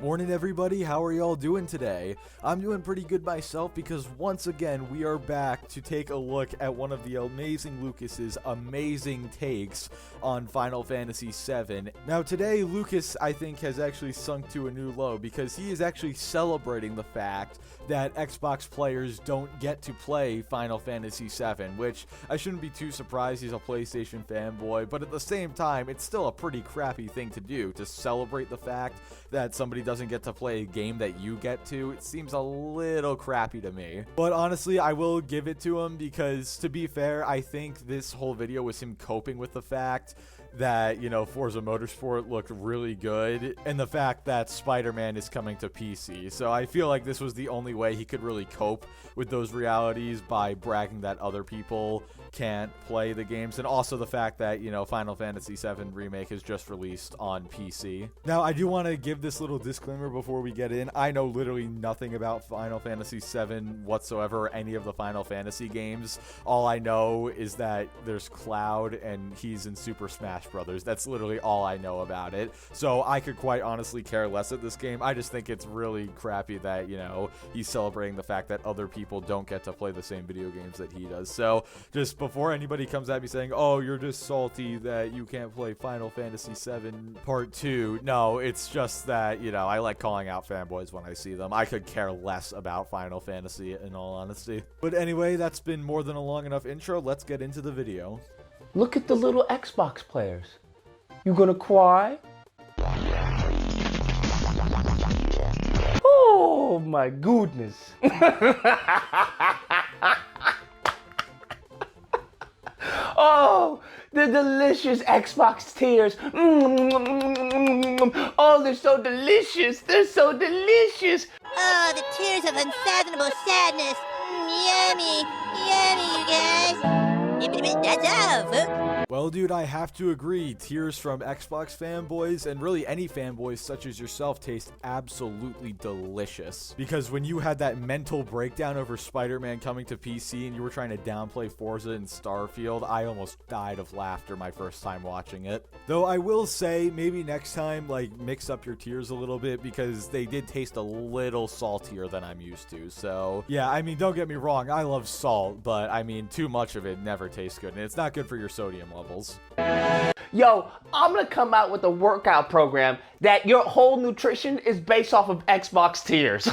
Morning everybody, how are y'all doing today? I'm doing pretty good myself because once again we are back to take a look at one of the amazing Lucas's amazing takes on Final Fantasy VII. Now today Lucas I think has actually sunk to a new low because he is actually celebrating the fact that Xbox players don't get to play Final Fantasy VII, which I shouldn't be too surprised, he's a PlayStation fanboy, but at the same time it's still a pretty crappy thing to do, to celebrate the fact that somebody doesn't get to play a game that you get to. It seems a little crappy to me. But honestly, I will give it to him because, to be fair, I think this whole video was him coping with the fact that, you know, Forza Motorsport looked really good, and the fact that Spider-Man is coming to PC. So I feel like this was the only way he could really cope with those realities, by bragging that other people can't play the games, and also the fact that, you know, Final Fantasy VII Remake is just released on PC. Now, I do want to give this little disclaimer before we get in. I know literally nothing about Final Fantasy VII whatsoever, or any of the Final Fantasy games. All I know is that there's Cloud, and he's in Super Smash Brothers. That's literally all I know about it. So I could quite honestly care less at this game. I just think it's really crappy that, you know, he's celebrating the fact that other people don't get to play the same video games that he does. So just before anybody comes at me saying, oh, you're just salty that you can't play Final Fantasy VII Part 2. No, it's just that, you know, I like calling out fanboys when I see them. I could care less about Final Fantasy, in all honesty. But anyway, that's been more than a long enough intro. Let's get into the video. Look at the little Xbox players. You gonna cry? Oh my goodness. Oh, the delicious Xbox tears. Oh, they're so delicious. They're so delicious. Oh, the tears of unfathomable sadness. Yummy, yummy, you guys. That's all, folks. Well, dude, I have to agree. Tears from Xbox fanboys, and really any fanboys such as yourself, taste absolutely delicious. Because when you had that mental breakdown over Spider-Man coming to PC and you were trying to downplay Forza and Starfield, I almost died of laughter my first time watching it. Though I will say, maybe next time, like, mix up your tears a little bit, because they did taste a little saltier than I'm used to. So, yeah, I mean, don't get me wrong, I love salt, but I mean, too much of it never tastes good, and it's not good for your sodium levels. Yo, I'm gonna come out with a workout program that your whole nutrition is based off of Xbox tears.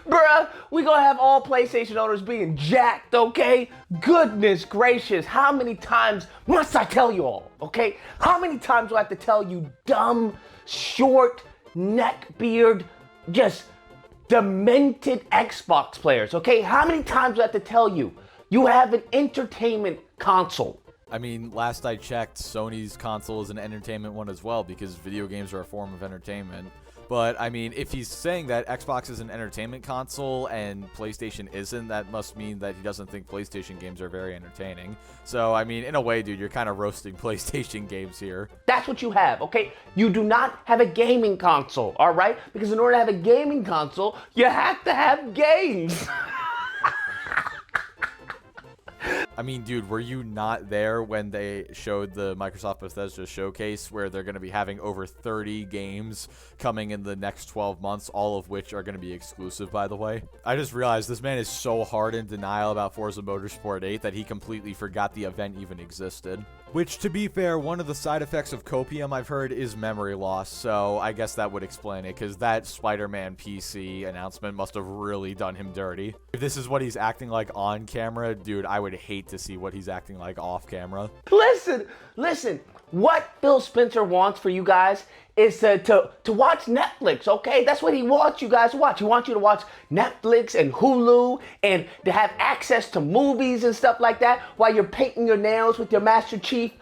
Bruh, we gonna have all PlayStation owners being jacked, okay? Goodness gracious, how many times must I tell you all, okay? How many times do I have to tell you dumb, short, neckbeard, just demented Xbox players, okay? How many times do I have to tell you? You have an entertainment console. I mean, last I checked, Sony's console is an entertainment one as well, because video games are a form of entertainment. But, I mean, if he's saying that Xbox is an entertainment console and PlayStation isn't, that must mean that he doesn't think PlayStation games are very entertaining. So, I mean, in a way, dude, you're kind of roasting PlayStation games here. That's what you have, okay? You do not have a gaming console, all right? Because in order to have a gaming console, you have to have games. I mean, dude, were you not there when they showed the Microsoft Bethesda showcase where they're going to be having over 30 games coming in the next 12 months, all of which are going to be exclusive, by the way? I just realized this man is so hard in denial about Forza Motorsport 8 that he completely forgot the event even existed. Which, to be fair, one of the side effects of copium I've heard is memory loss, so I guess that would explain it, because that Spider-Man PC announcement must have really done him dirty. If this is what he's acting like on camera, dude, I would hate to see what he's acting like off camera. Listen, what Phil Spencer wants for you guys is to watch Netflix, okay? That's what he wants you guys to watch. He wants you to watch Netflix and Hulu and to have access to movies and stuff like that while you're painting your nails with your Master Chief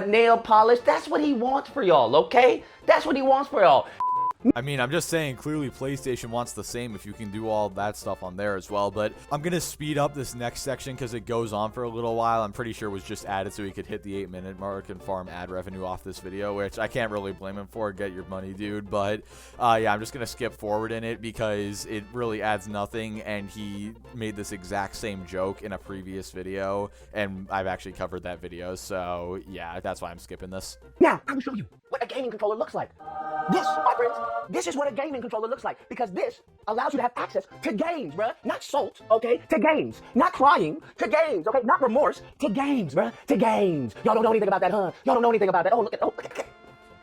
nail polish. That's what he wants for y'all, okay? That's what he wants for y'all. I mean, I'm just saying, clearly PlayStation wants the same if you can do all that stuff on there as well. But I'm going to speed up this next section because it goes on for a little while. I'm pretty sure it was just added so he could hit the 8-minute mark and farm ad revenue off this video, which I can't really blame him for. Get your money, dude. But yeah, I'm just going to skip forward in it because it really adds nothing. And he made this exact same joke in a previous video. And I've actually covered that video. So yeah, that's why I'm skipping this. Now, I will show you what a gaming controller looks like. This, my friends, this is what a gaming controller looks like, because this allows you to have access to games, bruh. Not salt, okay? To games. Not crying, to games, okay? Not remorse, to games, bruh. To games. Y'all don't know anything about that, huh? Y'all don't know anything about that. Oh, look at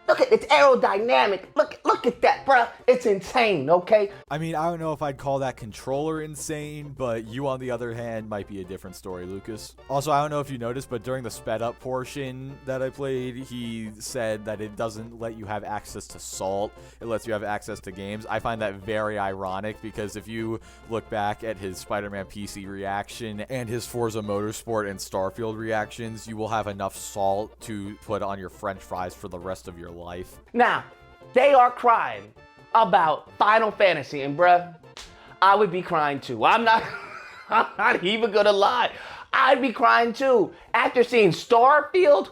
Look at it's aerodynamic. Look at that, bruh. It's insane, okay? I mean, I don't know if I'd call that controller insane, but you, on the other hand, might be a different story, Lucas. Also, I don't know if you noticed, but during the sped up portion that I played, he said that it doesn't let you have access to salt. It lets you have access to games. I find that very ironic because if you look back at his Spider-Man PC reaction and his Forza Motorsport and Starfield reactions, you will have enough salt to put on your French fries for the rest of your life. Now, they are crying about Final Fantasy, and bruh, I would be crying too. I'm not even gonna lie. I'd be crying too. After seeing Starfield,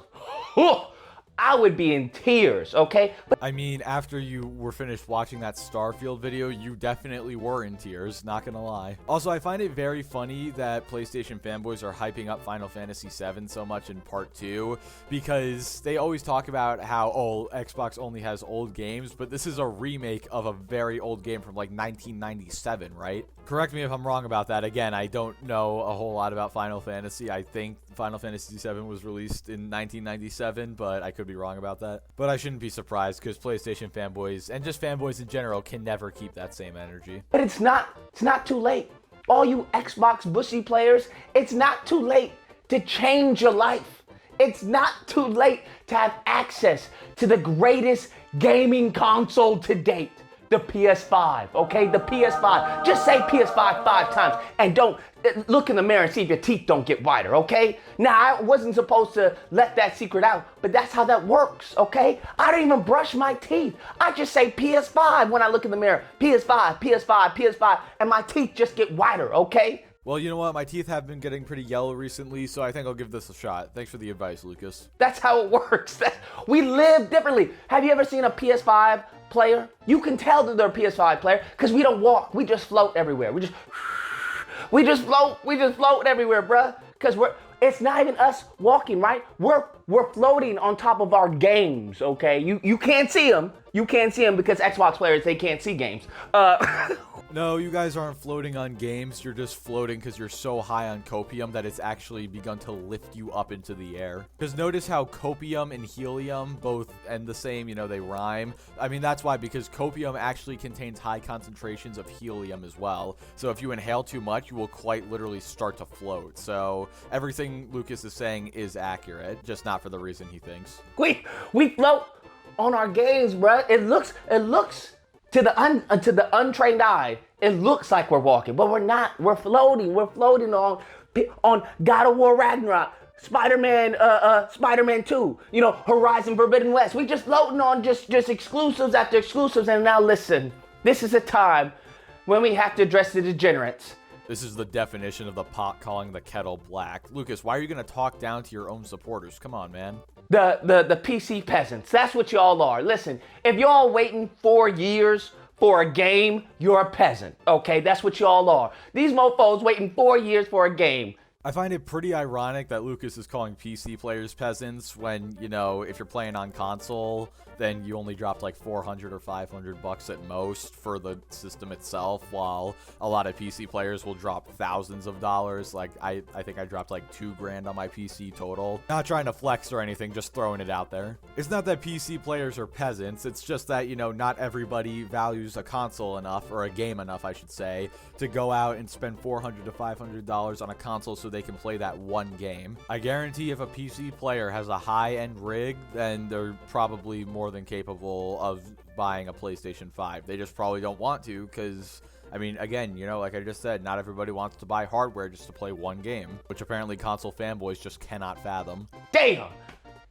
I would be in tears, okay? But I mean, after you were finished watching that Starfield video, you definitely were in tears, not gonna lie. Also, I find it very funny that PlayStation fanboys are hyping up Final Fantasy VII so much in Part 2, because they always talk about how, oh, Xbox only has old games, but this is a remake of a very old game from like 1997, right? Correct me if I'm wrong about that. Again, I don't know a whole lot about Final Fantasy. I think Final Fantasy VII was released in 1997, but I could be wrong about that. But I shouldn't be surprised because PlayStation fanboys and just fanboys in general can never keep that same energy. But it's not too late. All you Xbox bushy players, it's not too late to change your life. It's not too late to have access to the greatest gaming console to date. The PS5, okay? The PS5. Just say PS5 5 times and don't look in the mirror and see if your teeth don't get whiter, okay? Now, I wasn't supposed to let that secret out, but that's how that works, okay? I don't even brush my teeth. I just say PS5 when I look in the mirror. PS5, PS5, PS5, and my teeth just get whiter, okay? Well, you know what? My teeth have been getting pretty yellow recently, so I think I'll give this a shot. Thanks for the advice, Lucas. That's how it works. We live differently. Have you ever seen a PS5 player? You can tell that they're a PS5 player because we don't walk. We just float everywhere. We just float everywhere, bruh. Because it's not even us walking, right? We're floating on top of our games, okay? You can't see them. You can't see them because Xbox players, they can't see games. No, you guys aren't floating on games. You're just floating because you're so high on copium that it's actually begun to lift you up into the air. Because notice how copium and helium both end the same, you know, they rhyme. I mean, that's why, because copium actually contains high concentrations of helium as well. So if you inhale too much, you will quite literally start to float. So everything Lucas is saying is accurate, just not for the reason he thinks. We float on our games, bruh. It looks to the untrained eye, it looks like we're walking, but we're not. We're floating. We're floating on God of War Ragnarok, Spider-Man 2, you know, Horizon Forbidden West. We just floating on just exclusives after exclusives. And now listen, this is a time when we have to address the degenerates. This is the definition of the pot calling the kettle black. Lucas, why are you going to talk down to your own supporters? Come on, man. The PC peasants. That's what y'all are. Listen, if y'all waiting 4 years for a game, you're a peasant. Okay, that's what y'all are. These mofos waiting 4 years for a game. I find it pretty ironic that Lucas is calling PC players peasants when, you know, if you're playing on console, then you only dropped like $400 or $500 at most for the system itself, while a lot of PC players will drop thousands of dollars. Like, I think I dropped like $2,000 on my PC total. Not trying to flex or anything, just throwing it out there. It's not that PC players are peasants, it's just that, you know, not everybody values a console enough, or a game enough, I should say, to go out and spend $400 to $500 on a console so they can play that one game. I guarantee if a PC player has a high-end rig, then they're probably more than capable of buying a PlayStation 5. They just probably don't want to because, I mean, again, you know, like I just said, not everybody wants to buy hardware just to play one game, which apparently console fanboys just cannot fathom. Damn!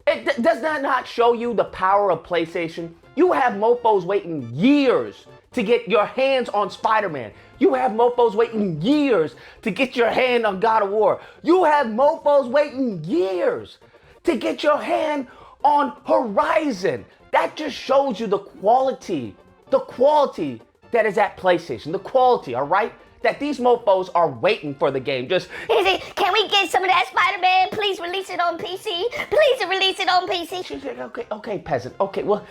Does that not show you the power of PlayStation? You have mofos waiting years to get your hands on Spider-Man. You have mofos waiting years to get your hand on God of War. You have mofos waiting years to get your hand on Horizon. That just shows you the quality that is at PlayStation. The quality, all right? That these mofos are waiting for the game. Just, can we get some of that Spider-Man? Please release it on PC. Please release it on PC. okay, peasant. Okay, well,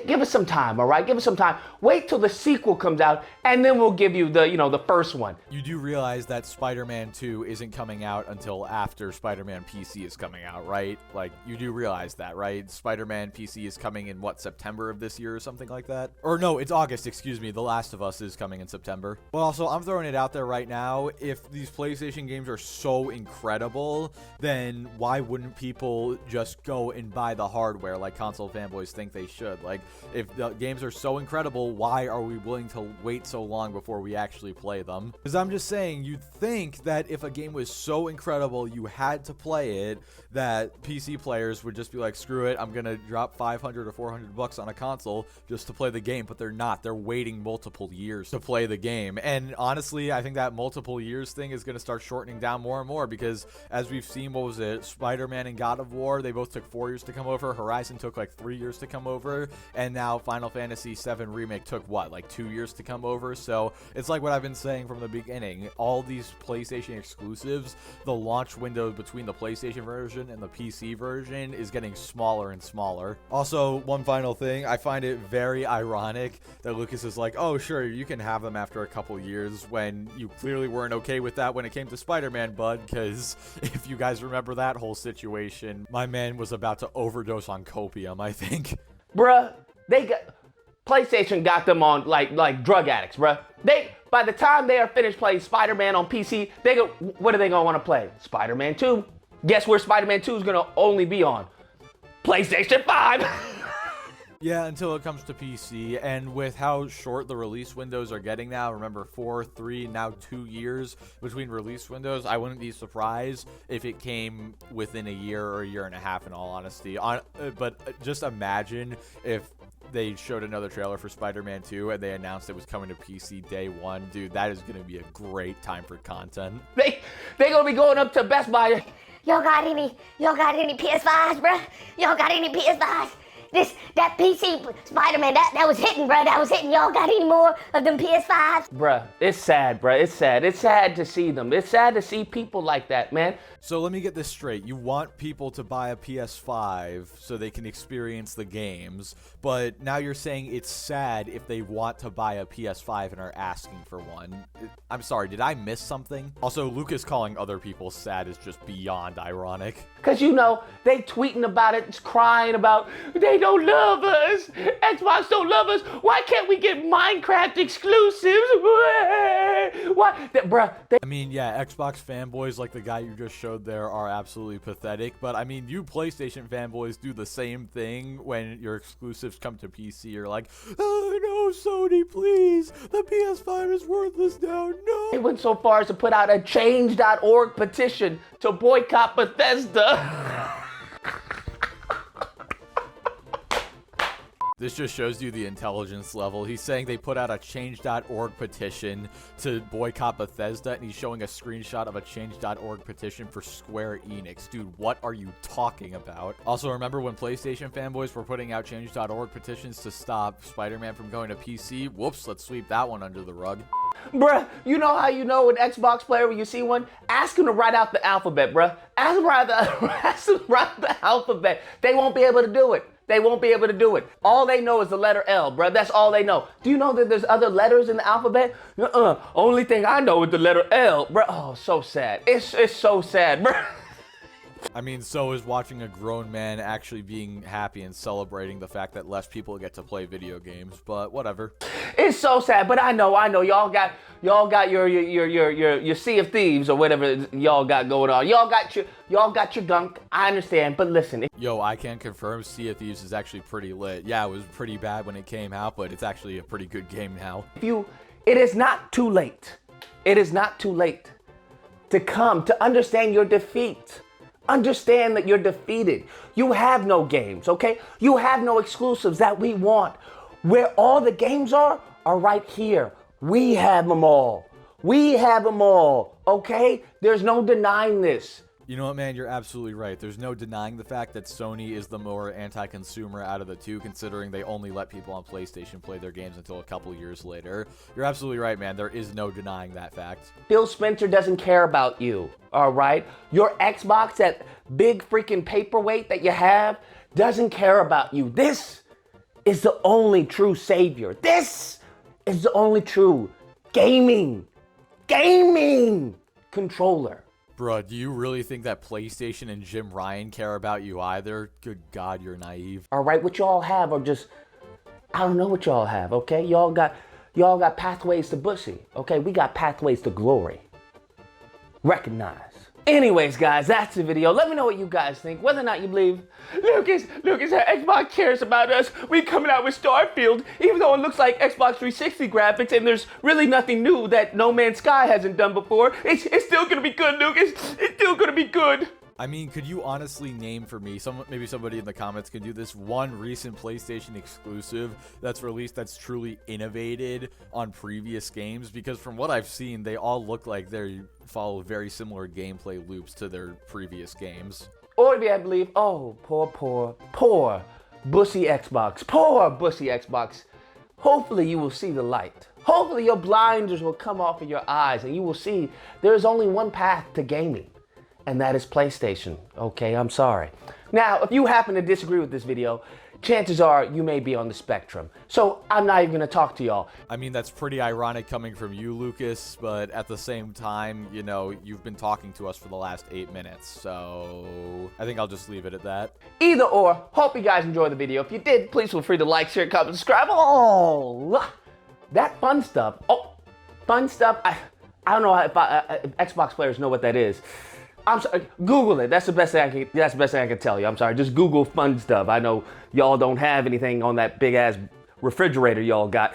give us some time, all right? Give us some time. Wait till the sequel comes out, and then we'll give you the first one. You do realize that Spider-Man 2 isn't coming out until after Spider-Man PC is coming out, right? Like, you do realize that, right? Spider-Man PC is coming in, September of this year or something like that? Or no, it's August, excuse me. The Last of Us is coming in September. But also, I'm throwing it out there right now. If these PlayStation games are so incredible, then why wouldn't people just go and buy the hardware like console fanboys think they should? Like, if the games are so incredible, why are we willing to wait so long before we actually play them? Because I'm just saying, you'd think that if a game was so incredible you had to play it, that PC players would just be like, screw it, I'm gonna drop $500 or $400 on a console just to play the game. But they're not. They're waiting multiple years to play the game. And honestly, I think that multiple years thing is gonna start shortening down more and more, because as we've seen, what was it, Spider-Man and God of War, they both took 4 years to come over. Horizon took like 3 years to come over, and now Final Fantasy VII Remake took what, like 2 years to come over. So it's like what I've been saying from the beginning, all these PlayStation exclusives, the launch window between the PlayStation version and the PC version is getting smaller and smaller. Also, one final thing, I find it very ironic that Lucas is like, oh sure, you can have them after a couple years, when you clearly weren't okay with that when it came to Spider-Man, bud, because if you guys remember that whole situation, my man was about to overdose on copium, I think. Bruh, PlayStation got them on like drug addicts, bruh. By the time they are finished playing Spider-Man on PC, what are they gonna want to play? Spider-Man 2. Guess where Spider-Man 2 is gonna only be on? PlayStation 5. Yeah, until it comes to PC, and with how short the release windows are getting now, remember 4, 3, now 2 years between release windows, I wouldn't be surprised if it came within a year or a year and a half, in all honesty. But just imagine if they showed another trailer for Spider-Man 2 and they announced it was coming to PC day one. Dude, that is going to be a great time for content. They gonna be going up to Best Buy. Y'all got any PS5s, bruh? Y'all got any PS5s? That PC Spider-Man, that was hitting, bruh. That was hitting. Y'all got any more of them PS5s? Bruh, it's sad, bruh. It's sad. It's sad to see them. It's sad to see people like that, man. So let me get this straight. You want people to buy a PS5 so they can experience the games, but now you're saying it's sad if they want to buy a PS5 and are asking for one. I'm sorry, did I miss something? Also, Lucas calling other people sad is just beyond ironic. Because, they tweeting about it, crying about, they don't love us. Xbox don't love us. Why can't we get Minecraft exclusives? Why? I mean, yeah, Xbox fanboys like the guy you just showed there are absolutely pathetic, but I mean, you PlayStation fanboys do the same thing when your exclusives come to PC. You're like, oh no, Sony, please, the PS5 is worthless now, no. They went so far as to put out a change.org petition to boycott Bethesda. This just shows you the intelligence level. He's saying they put out a change.org petition to boycott Bethesda, and he's showing a screenshot of a change.org petition for Square Enix. Dude, what are you talking about? Also, remember when PlayStation fanboys were putting out change.org petitions to stop Spider-Man from going to PC? Whoops, let's sweep that one under the rug. Bruh, you know how you know an Xbox player when you see one? Ask him to write out the alphabet, bruh. Ask him to write the alphabet. They won't be able to do it. They won't be able to do it. All they know is the letter L, bruh. That's all they know. Do you know that there's other letters in the alphabet? Only thing I know is the letter L, bruh. Oh, so sad. It's so sad, bruh. I mean, so is watching a grown man actually being happy and celebrating the fact that less people get to play video games, but whatever. It's so sad, but I know, y'all got your Sea of Thieves or whatever y'all got going on. Y'all got your gunk. I understand, but listen. Yo, I can confirm Sea of Thieves is actually pretty lit. Yeah, it was pretty bad when it came out, but it's actually a pretty good game now. It is not too late. It is not too late to come to understand your defeat Understand that you're defeated. You have no games, okay? You have no exclusives that we want. Where all the games are right here. We have them all. We have them all, okay? There's no denying this. You know what, man? You're absolutely right. There's no denying the fact that Sony is the more anti-consumer out of the two, considering they only let people on PlayStation play their games until a couple years later. You're absolutely right, man. There is no denying that fact. Phil Spencer doesn't care about you, all right? Your Xbox, that big freaking paperweight that you have, doesn't care about you. This is the only true savior. This is the only true gaming controller. Bruh, do you really think that PlayStation and Jim Ryan care about you either? Good God, you're naive. All right, what y'all have are just, I don't know what y'all have, okay? Y'all got pathways to Bussy, okay? We got pathways to glory. Recognize. Anyways, guys, that's the video. Let me know what you guys think, whether or not you believe Lucas, Xbox cares about us. We coming out with Starfield, even though it looks like Xbox 360 graphics and there's really nothing new that No Man's Sky hasn't done before. It's still gonna be good, Lucas. It's still gonna be good. I mean, could you honestly name for me, maybe somebody in the comments can do this, one recent PlayStation exclusive that's released that's truly innovated on previous games? Because from what I've seen, they all look like they follow very similar gameplay loops to their previous games. Or maybe I believe, oh, poor Bussy Xbox. Poor Bussy Xbox. Hopefully you will see the light. Hopefully your blinders will come off of your eyes and you will see there is only one path to gaming. And that is PlayStation. Okay, I'm sorry. Now, if you happen to disagree with this video, chances are you may be on the spectrum. So I'm not even gonna talk to y'all. I mean, that's pretty ironic coming from you, Lucas, but at the same time, you know, you've been talking to us for the last 8 minutes, so I think I'll just leave it at that. Either or, hope you guys enjoyed the video. If you did, please feel free to like, share, comment, subscribe. Oh, that fun stuff. Oh, fun stuff. I don't know if Xbox players know what that is. I'm sorry, Google it. That's the best thing I can tell you. I'm sorry, just Google fun stuff. I know y'all don't have anything on that big ass refrigerator y'all got.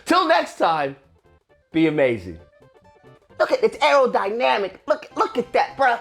Till next time, be amazing. Look at it's aerodynamic. Look at that, bruh.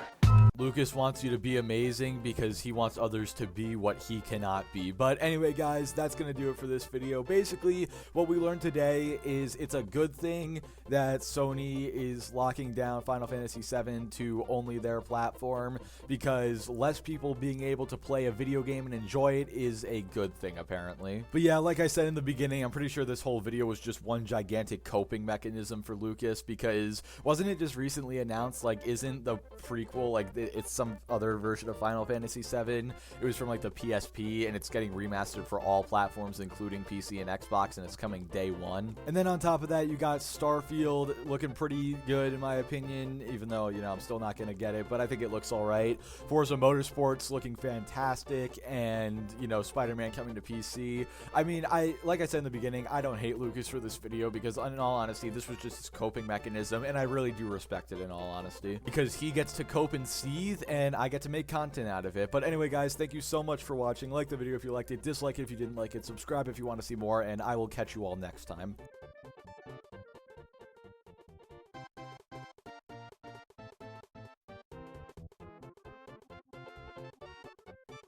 Lucas wants you to be amazing because he wants others to be what he cannot be. But anyway, guys, that's going to do it for this video. Basically, what we learned today is it's a good thing that Sony is locking down Final Fantasy VII to only their platform, because less people being able to play a video game and enjoy it is a good thing, apparently. But yeah, like I said in the beginning, I'm pretty sure this whole video was just one gigantic coping mechanism for Lucas, because wasn't it just recently announced, like, isn't the prequel, like, it's some other version of Final Fantasy VII. It was from like the PSP, and it's getting remastered for all platforms, including PC and Xbox, and it's coming day one. And then on top of that, you got Starfield looking pretty good, in my opinion, even though, you know, I'm still not going to get it, but I think it looks all right. Forza Motorsport's looking fantastic, and, you know, Spider-Man coming to PC. I mean, like I said in the beginning, I don't hate Lucas for this video, because in all honesty, this was just his coping mechanism, and I really do respect it in all honesty, because he gets to cope and seethe, and I get to make content out of it. But anyway, guys, thank you so much for watching. Like the video if you liked it, dislike it if you didn't like it, subscribe if you want to see more, and I will catch you all next time.